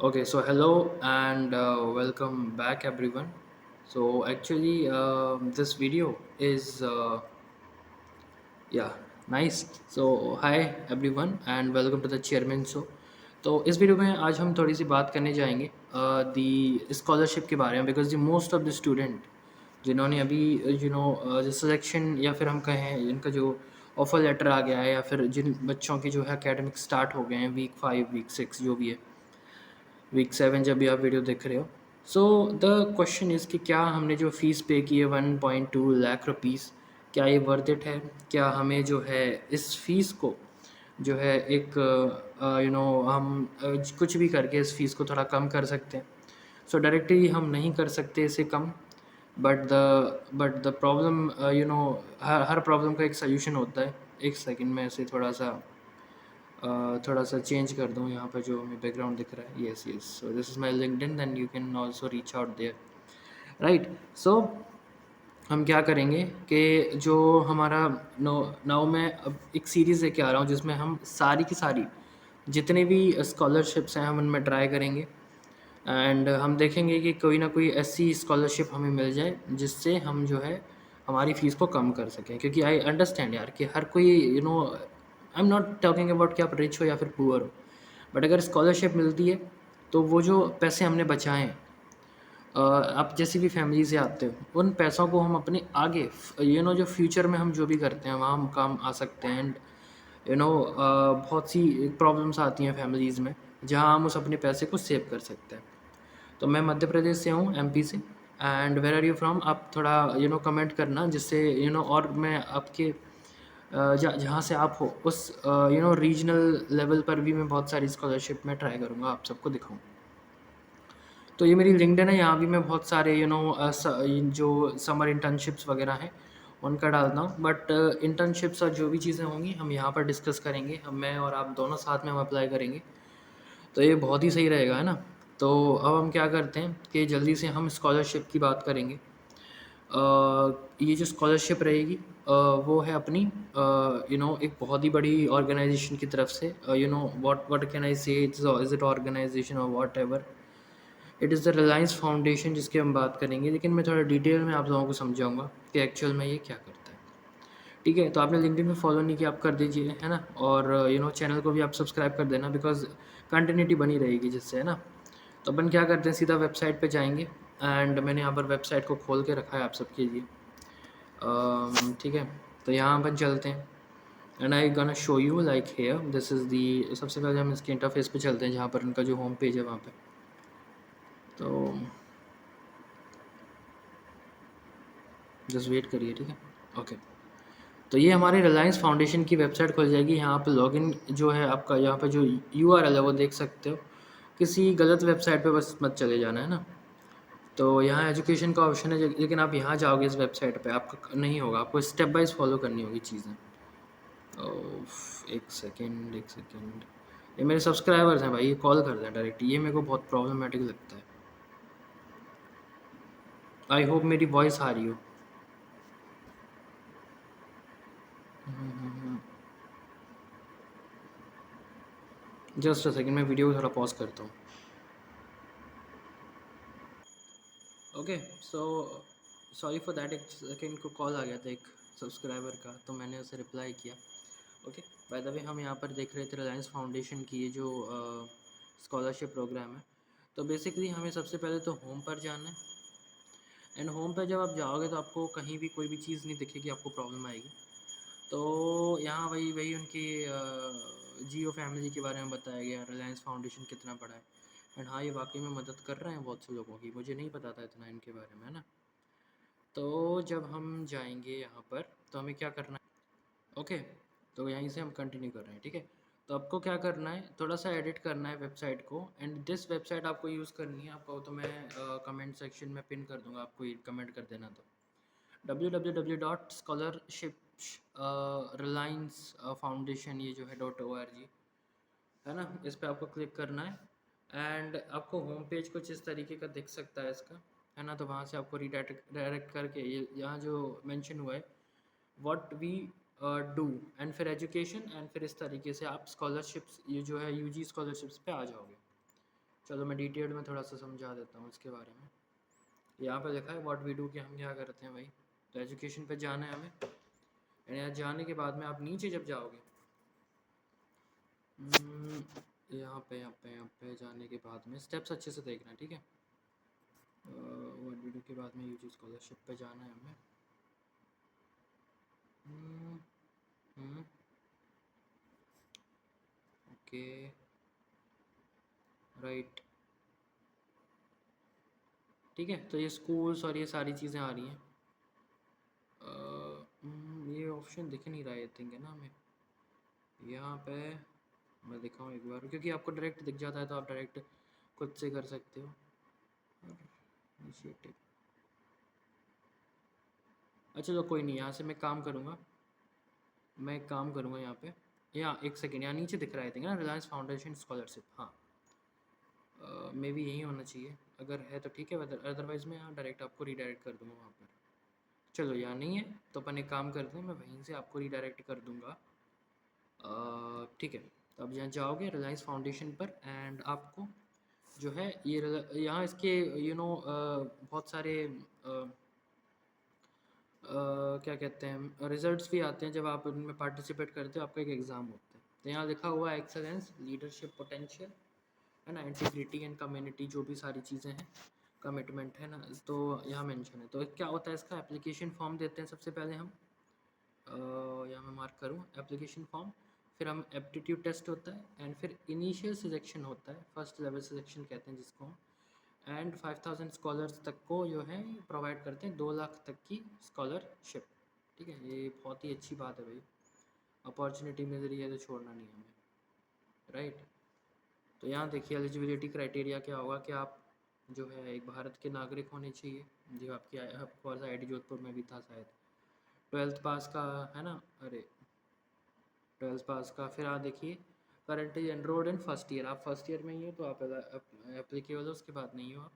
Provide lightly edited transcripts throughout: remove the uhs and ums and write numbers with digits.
Okay, so hello and welcome back, everyone. So actually, this video is yeah nice. So hi everyone and welcome to the Chairman Show. तो इस video में आज हम थोड़ी सी बात करने जाएंगे दी स्कॉलरशिप के बारे में because the most of the student जिन्होंने अभी जो सिलेक्शन या फिर हम कहें इनका जो ऑफर लेटर आ गया है या फिर जिन बच्चों के जो है एकेडमिक स्टार्ट हो गए हैं वीक 5 वीक 6 जो भी है वीक 7 जब भी आप वीडियो देख रहे हो। सो द क्वेश्चन इज़ कि क्या हमने जो फ़ीस पे की है 1.2 लाख रुपीज़, क्या ये वर्थ इट है? क्या हमें जो है इस फ़ीस को जो है एक हम कुछ भी करके इस फ़ीस को थोड़ा कम कर सकते हैं। सो डायरेक्टली हम नहीं कर सकते इसे कम, बट द प्रॉब्लम हर प्रॉब्लम का एक सॉल्यूशन होता है। एक सेकंड में ऐसे थोड़ा सा चेंज कर दूँ यहाँ पर जो हमें बैकग्राउंड दिख रहा है। Yes yes, so this is my LinkedIn, then you can also reach out there, right. सो हम क्या करेंगे कि जो हमारा नो नाउ मैं अब एक सीरीज़ लेके आ रहा हूँ जिसमें हम सारी की सारी जितने भी स्कॉलरशिप्स हैं हम उनमें ट्राई करेंगे एंड हम देखेंगे कि कोई ना कोई ऐसी स्कॉलरशिप हमें मिल जाए जिससे हम जो है हमारी फ़ीस को कम कर सकें। क्योंकि आई अंडरस्टैंड यार कि हर कोई I am not talking about कि आप रिच हो या फिर पुअर हो, बट अगर स्कॉलरशिप मिलती है तो वो जो पैसे हमने बचाए हैं, आप जैसी भी फैमिली से आते हो उन पैसों को हम अपने आगे जो फ्यूचर में हम जो भी करते हैं वहाँ हम काम आ सकते हैं। एंड बहुत सी प्रॉब्लम्स आती हैं फैमिलीज़ में जहाँ हम उस अपने पैसे को सेव कर सकते हैं। तो मैं मध्य प्रदेश से हूँ, एमपी से। And where are you from? आप थोड़ा कमेंट करना जिससे और मैं आपके जहाँ से आप हो उस रीजनल लेवल पर भी मैं बहुत सारी स्कॉलरशिप में ट्राई करूँगा आप सबको दिखाऊँ। तो ये मेरी लिंक्डइन है, यहाँ भी मैं बहुत सारे जो समर इंटर्नशिप्स वगैरह हैं उनका डालता हूँ। बट इंटर्नशिप्स और जो भी चीज़ें होंगी हम यहाँ पर डिस्कस करेंगे, हम मैं और आप दोनों साथ में हम अप्लाई करेंगे। तो ये बहुत ही सही रहेगा, है ना? तो अब हम क्या करते हैं कि जल्दी से हम स्कॉलरशिप की बात करेंगे। ये जो स्कॉलरशिप रहेगी वो है अपनी एक बहुत ही बड़ी ऑर्गेनाइजेशन की तरफ से। व्हाट कैन आई से, इज़ इट ऑर्गेनाइजेशन और whatever, it is the Reliance foundation जिसकी हम बात करेंगे। लेकिन मैं थोड़ा डिटेल में आप लोगों को समझाऊंगा कि एक्चुअल में ये क्या करता है। ठीक है, तो आपने लिंक्डइन में फॉलो नहीं किया, आप कर दीजिए, है ना? और चैनल को भी आप सब्सक्राइब कर देना बिकॉज कंटिन्यूटी बनी रहेगी जिससे, है ना? तो अपन क्या करते हैं, सीधा वेबसाइट पे जाएंगे एंड मैंने यहाँ पर वेबसाइट को खोल के रखा है आप सबके लिए। ठीक है, तो यहाँ अपन चलते हैं and I gonna show you like here this is the. सबसे पहले हम इसके इंटरफेस पे चलते हैं जहाँ पर उनका जो होम पेज है वहाँ पे। तो जस्ट वेट करिए, ठीक है? ओके, तो ये हमारे रिलायंस फाउंडेशन की वेबसाइट खुल जाएगी। यहाँ पे लॉगिन जो है आपका, यहाँ पे जो यूआरएल है वो देख सकते हो। किसी गलत वेबसाइट पे बस मत चले जाना, है ना? तो यहाँ एजुकेशन का ऑप्शन है, लेकिन आप यहाँ जाओगे इस वेबसाइट पे आपका नहीं होगा, आपको स्टेप बाइज फॉलो करनी होगी चीज़ें। एक सेकेंड एक सेकेंड, ये मेरे सब्सक्राइबर्स हैं भाई, ये कॉल कर दें डायरेक्ट, ये मेरे को बहुत प्रॉब्लमेटिक लगता है। आई होप मेरी वॉइस आ रही हो। जस्ट अ सेकेंड, मैं वीडियो को थोड़ा पॉज करता हूँ। Okay, so sorry for that, एक सेकेंड को कॉल आ गया था एक सब्सक्राइबर का, तो मैंने उसे रिप्लाई किया। ओके, बाय द वे हम यहाँ पर देख रहे थे रिलायंस फाउंडेशन की ये जो स्कॉलरशिप प्रोग्राम है। तो बेसिकली हमें सबसे पहले तो होम पर जाना है एंड होम पर जब आप जाओगे तो आपको कहीं भी कोई भी चीज़ नहीं दिखेगी, आपको प्रॉब्लम आएगी। तो यहाँ वही वही उनकी जियो फैमिली के बारे में बताया गया, रिलायंस फाउंडेशन कितना बड़ा है। एंड हाँ, ये वाकई में मदद कर रहे हैं बहुत से लोगों की, मुझे नहीं पता था इतना इनके बारे में, है ना? तो जब हम जाएंगे यहाँ पर तो हमें क्या करना है? ओके, तो यहीं से हम कंटिन्यू कर रहे हैं, ठीक है? तो आपको क्या करना है, थोड़ा सा एडिट करना है वेबसाइट को एंड दिस वेबसाइट आपको यूज़ करनी है। आपको तो मैं कमेंट सेक्शन में पिन कर दूंगा, आपको कमेंट कर देना। तो www.scholarship रिलायंस फाउंडेशन ये जो है .org, है ना? इस पर आपको क्लिक करना है एंड आपको होम पेज कुछ इस तरीके का दिख सकता है इसका, है ना? तो वहाँ से आपको डायरेक्ट करके ये यहाँ जो मेंशन हुआ है व्हाट वी डू एंड फिर एजुकेशन एंड फिर इस तरीके से आप स्कॉलरशिप्स ये जो है यूजी स्कॉलरशिप्स पे आ जाओगे। चलो मैं डिटेल में थोड़ा सा समझा देता हूँ इसके बारे में। यहाँ पे लिखा है व्हाट वी डू, कि हम क्या करते हैं भाई। तो एजुकेशन पे जाना है हमें, एंड यहाँ जाने के बाद में आप नीचे जब जाओगे, यहाँ पे जाने के बाद में स्टेप्स अच्छे से देखना, ठीक है। व्हाट वी डू के बाद में यूजी स्कॉलरशिप पे जाना है हमें। ओके, राइट, ठीक है। तो ये स्कूल्स और ये सारी चीज़ें आ रही हैं। ये ऑप्शन दिख नहीं रहा है, आई थिंक, है ना हमें यहाँ पे। मैं दिखाऊँ एक बार, क्योंकि आपको डायरेक्ट दिख जाता है तो आप डायरेक्ट खुद से कर सकते हो। इनिशिएटिव, अच्छा तो कोई नहीं, यहाँ से मैं काम करूँगा। मैं एक काम करूँगा यहाँ पे, यहाँ एक सेकेंड, यहाँ नीचे दिख रहा है थिंक ना, रिलायंस फाउंडेशन स्कॉलरशिप। हाँ, मे भी यही होना चाहिए, अगर है तो ठीक है, अदरवाइज़ मैं यहाँ डायरेक्ट आपको रीडायरेक्ट कर दूँगा वहाँ पर। चलो यहाँ नहीं है तो अपन एक काम करते हैं, मैं वहीं से आपको रीडायरेक्ट कर दूँगा। ठीक है, तो अब यहाँ जाओगे रिलायंस फाउंडेशन पर, एंड आपको जो है ये यहाँ इसके बहुत सारे क्या कहते हैं, रिजल्ट्स भी आते हैं जब आप उनमें पार्टिसिपेट करते हो, आपका एक एग्ज़ाम होता है। तो यहाँ लिखा हुआ है एक्सेलेंस, लीडरशिप पोटेंशियल, है ना, इंटीग्रिटी एंड कम्युनिटी, जो भी सारी चीज़ें हैं, कमिटमेंट है ना, तो यहाँ मेंशन है। तो क्या होता है, इसका एप्लीकेशन फॉर्म देते हैं सबसे पहले हम, यहाँ मैं मार्क करूँ एप्लीकेशन फॉर्म, फिर हम एप्टीट्यूड टेस्ट होता है, एंड फिर इनिशियल सिलेक्शन होता है, फर्स्ट लेवल सिलेक्शन कहते हैं जिसको हम, एंड 5000 स्कॉलर्स तक को जो है प्रोवाइड करते हैं, 2 लाख तक की स्कॉलरशिप। ठीक है, ये बहुत ही अच्छी बात है भाई, अपॉर्चुनिटी मिल रही है तो छोड़ना नहीं है हमें, राइट। तो यहाँ देखिए एलिजिबिलिटी क्राइटेरिया क्या होगा, कि आप जो है एक भारत के नागरिक होने चाहिए, जो आपकी आपको आई डी जोधपुर में भी था शायद, 12th पास का, है ना, अरे 12th पास का। फिर आप देखिए currently enrolled in first year, आप फर्स्ट ईयर में ही हो तो आप एप्लीकेबल हो, उसके बाद नहीं हो आप।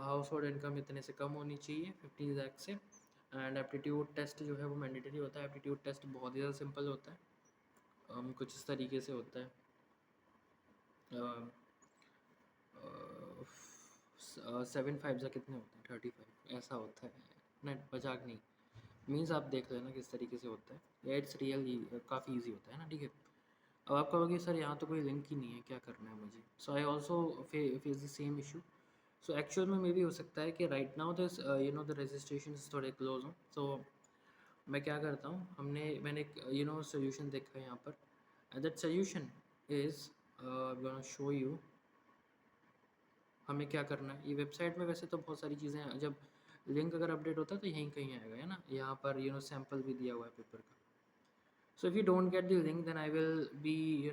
हाउस होल्ड इनकम इतने से कम होनी चाहिए 15 लाख से, एंड एप्टीट्यूड टेस्ट जो है वो मैंडेटरी होता है। एप्टीट्यूड टेस्ट बहुत ही ज़्यादा सिंपल होता है, कुछ इस तरीके से होता है, 7 5 जा कितने होते हैं, 35 ऐसा होता है, नहीं मजाक नहीं, मीन्स आप देख लेना किस तरीके से होता है, या इट्स रियल काफ़ी ईजी होता है ना, ठीक है। अब आप कहोगे सर यहाँ तो कोई लिंक ही नहीं है, क्या करना है मुझे। So I also face the same issue. So actual में भी हो सकता है कि right now this the registration थोड़े क्लोज हों। सो मैं क्या करता हूँ, मैंने एक सोल्यूशन देखा है यहाँ पर, and that solution is gonna show you हमें क्या करना है। ये वेबसाइट में वैसे तो बहुत सारी चीज़ें हैं, जब लिंक अगर अपडेट होता है तो यहीं कहीं आएगा, है ना, यहाँ पर सैम्पल भी दिया हुआ है पेपर का। So if you don't get the link then I will be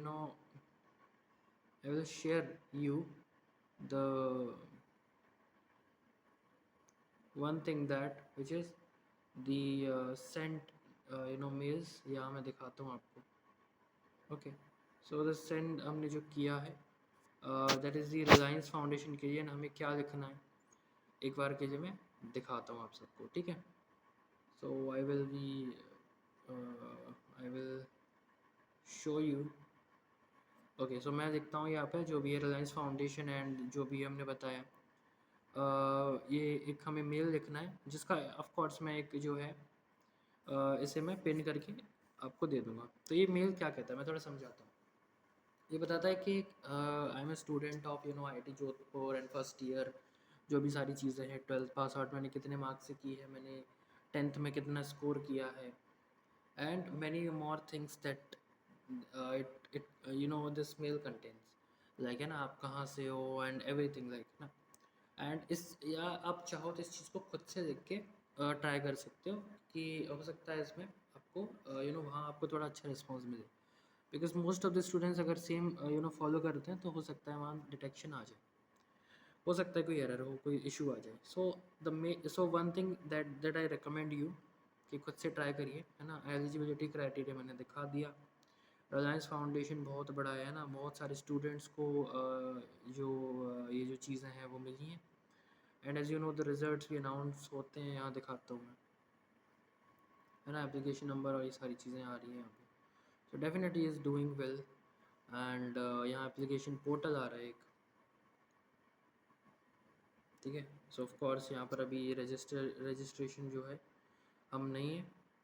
I will share you the one thing that which is the sent mails, यहाँ मैं दिखाता हूँ आपको। ओके, सो द सेंड हमने जो किया है, that is the Reliance foundation के लिए, हमें क्या लिखना है एक बार के लिए मैं दिखाता हूँ आप सबको, ठीक है। So I will show you. Okay, so मैं देखता हूँ यहाँ पे जो भी है रिलायंस फाउंडेशन एंड जो भी हमने बताया, ये एक हमें मेल लिखना है, जिसका ऑफ कोर्स मैं एक जो है इसे मैं पिन करके आपको दे दूँगा। तो ये मेल क्या कहता है, मैं थोड़ा समझाता हूँ। ये बताता है कि I am a student of I T Jodhpur and first year, जो भी सारी चीज़ें हैं, 12th पास आउट मैंने कितने मार्क्स से की है, मैंने 10th में कितना स्कोर किया है, and many more things that this mail contents, like, है ना, आप कहाँ से हो एंड एवरीथिंग, लाइक ना। एंड या आप चाहो तो इस चीज़ को खुद से देख के ट्राई कर सकते हो, कि हो सकता है इसमें आपको वहाँ आपको थोड़ा अच्छा रिस्पॉन्स मिले, because most of the students अगर सेम फॉलो करते हैं तो हो सकता है वहाँ डिटेक्शन आ जाए, हो सकता है कोई एरर हो, कोई इशू आ जाए। So one thing that I recommend you, कि खुद से ट्राई करिए, है ना। एलिजिबिलिटी क्राइटेरिया मैंने दिखा दिया। रिलायंस फाउंडेशन बहुत बड़ा है ना, बहुत सारे स्टूडेंट्स को ये जो चीज़ें हैं वो मिली हैं, and as you know the results भी अनाउंस होते हैं, यहाँ दिखाता हूँ मैं, है ना, एप्लीकेशन नंबर और ये सारी चीज़ें आ रही हैं यहाँ पे। So definitely is doing well, and यहाँ एप्लीकेशन पोर्टल आ रहा है एक, ठीक है। सो ऑफ कोर्स यहाँ पर अभी रजिस्ट्रेशन जो है हम नहीं है,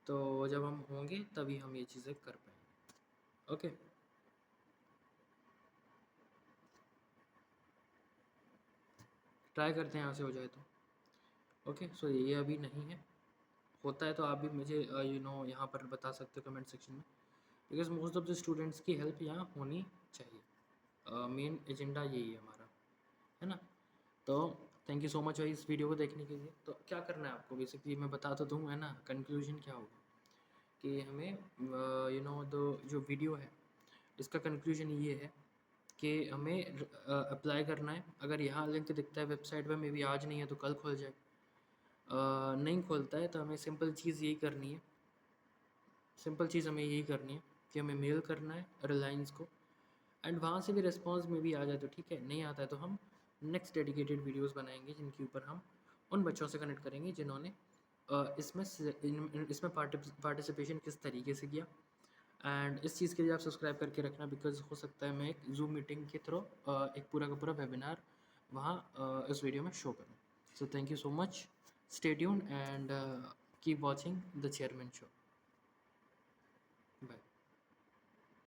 तो जब हम होंगे तभी हम ये चीज़ें कर पाएंगे। ओके, ट्राई करते हैं यहाँ से हो जाए तो। ओके, सो ये अभी नहीं है, होता है तो आप भी मुझे यहाँ पर बता सकते हो कमेंट सेक्शन में, because most of the students की हेल्प यहाँ होनी चाहिए। मेन एजेंडा यही है हमारा, है ना। तो थैंक यू सो मच भाई इस वीडियो को देखने के लिए। तो क्या करना है आपको, बेसिकली मैं बता तो दूँ, है ना। कंक्लूजन क्या होगा कि हमें दो जो वीडियो है इसका कंक्लूजन ये है कि हमें अप्लाई करना है। अगर यहाँ लिंक दिखता है वेबसाइट पे, मे बी आज नहीं है तो कल खुल जाए। नहीं खोलता है तो हमें सिंपल चीज़ यही करनी है, सिंपल चीज़ हमें यही करनी है कि हमें मेल करना है रिलायंस को, एंड वहाँ से भी रिस्पॉन्स में भी आ जाए तो ठीक है, नहीं आता है तो हम नेक्स्ट डेडिकेटेड वीडियोस बनाएंगे जिनके ऊपर हम उन बच्चों से कनेक्ट करेंगे जिन्होंने इसमें पार्टिसिपेशन किस तरीके से किया। एंड इस चीज़ के लिए आप सब्सक्राइब करके रखना, बिकॉज हो सकता है मैं एक जूम मीटिंग के थ्रू एक पूरा का पूरा वेबिनार वहाँ इस वीडियो में शो करूँ। So thank you so much, stay tuned and keep watching the chairman show.